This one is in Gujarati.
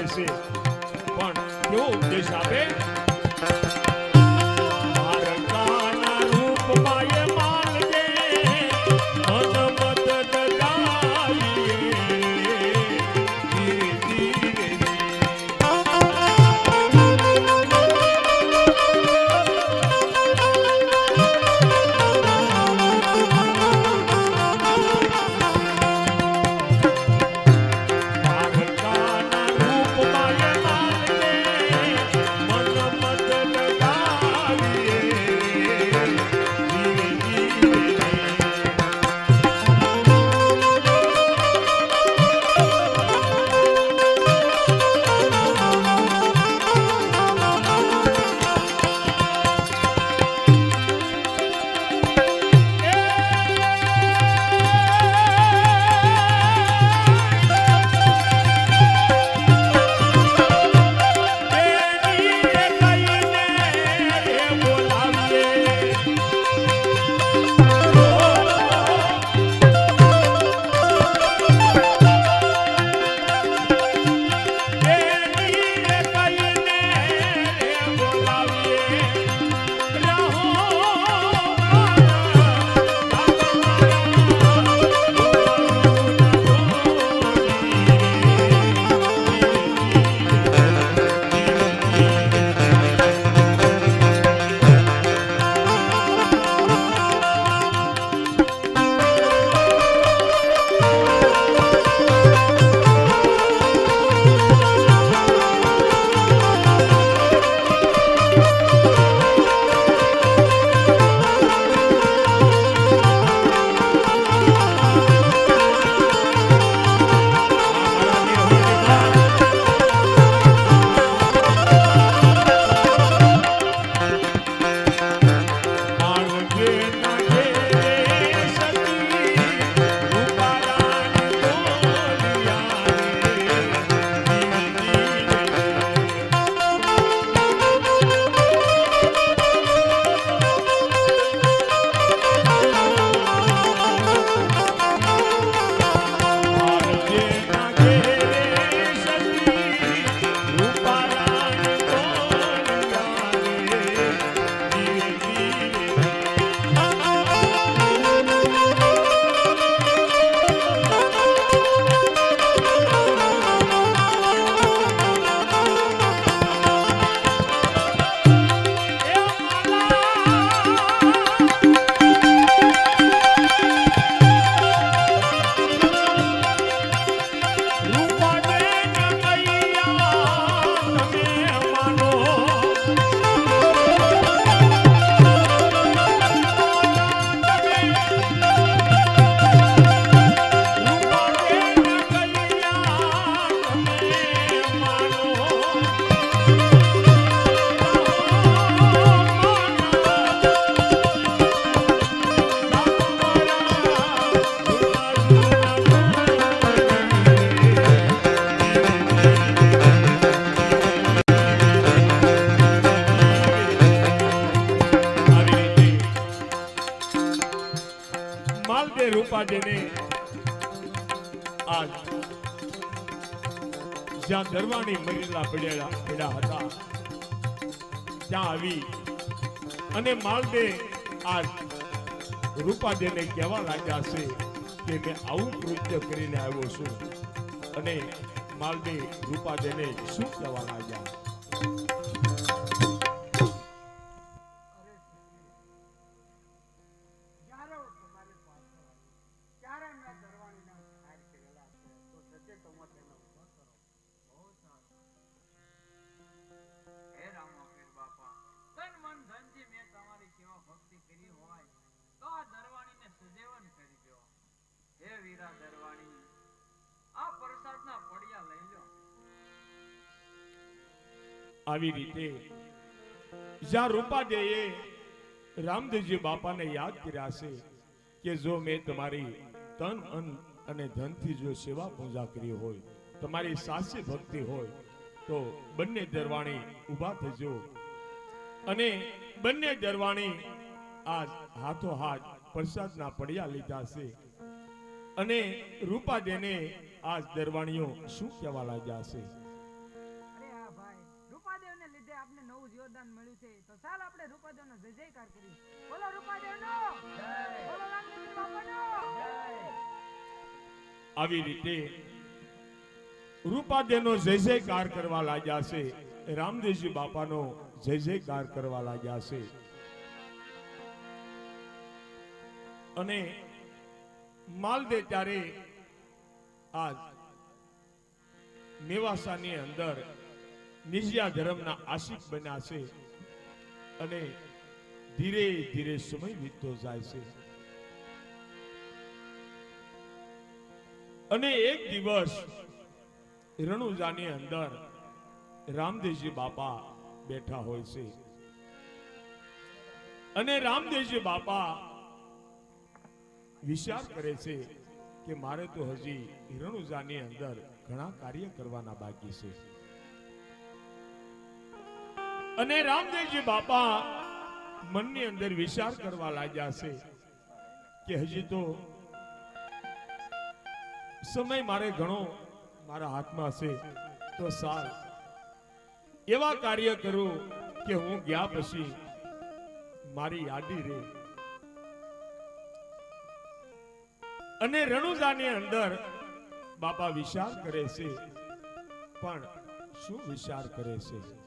કરે છે પણ કેવો ઉપદેશ આપે જ્યાં દરવાણી મરેલા પડ્યા હતા ત્યાં આવી અને માલદે આજ રૂપાદેને કહેવા લાગ્યા છે કે મેં આવું કૃત્ય કરીને આવ્યો છું અને માલદે રૂપાદેને શું કહેવા લાગ્યા આવી રીતે જ્યાં રૂપાદેએ રામદેવજી બાપાને યાદ કર્યા છે કે જો મેં તમારી તન અન અને ધનથી જો સેવા પૂજા કરી હોય તમારી સાચી ભક્તિ હોય તો બંને દરવાણી ઊભા થજો અને બંને દરવાણી આજ હાથો હાથ પ્રસાદના પડ્યા લીધા છે અને રૂપાદેને આજ દરવાણીઓ શું કહેવા લાગ્યા છે લીધે આપને નવું જીવનદાન મળ્યું છે. તો ચાલ આપણે રૂપાદેવનો જય જયકાર કરીએ. બોલો રૂપાદેવનો જય, બોલો રામદેવજી બાપાનો જય. આવી રીતે રૂપાદેવનો જય જયકાર કરવા લાગ્યા છે. રામદેવજી બાપાનો જય જયકાર કરવા લાગ્યા છે. અને માલદે ત્યારે આજ મેવાસાની અંદર નિજિયા ધર્મના આશિક બન્યા છે. અને ધીરે ધીરે સમય વીતતો જાય છે. અને એક દિવસ રણુજાની અંદર રામદેવજી બાપા બેઠા હોય છે. અને રામદેવજી બાપા વિચાર કરે છે કે મારે તો હજી રણુજાની અંદર ઘણા કાર્ય કરવાના બાકી છે. અને રામદેવજી બાપા મનની અંદર વિચાર કરવા લાગ્યા છે કે હજી તો સમય મારે ઘણો મારા હાથમાં છે. તો સાલ એવા કાર્ય કરું કે હું ગયા પછી મારી યાદી રહે. અને રણુજાની અંદર બાપા વિચાર કરે છે. પણ શું વિચાર કરે છે?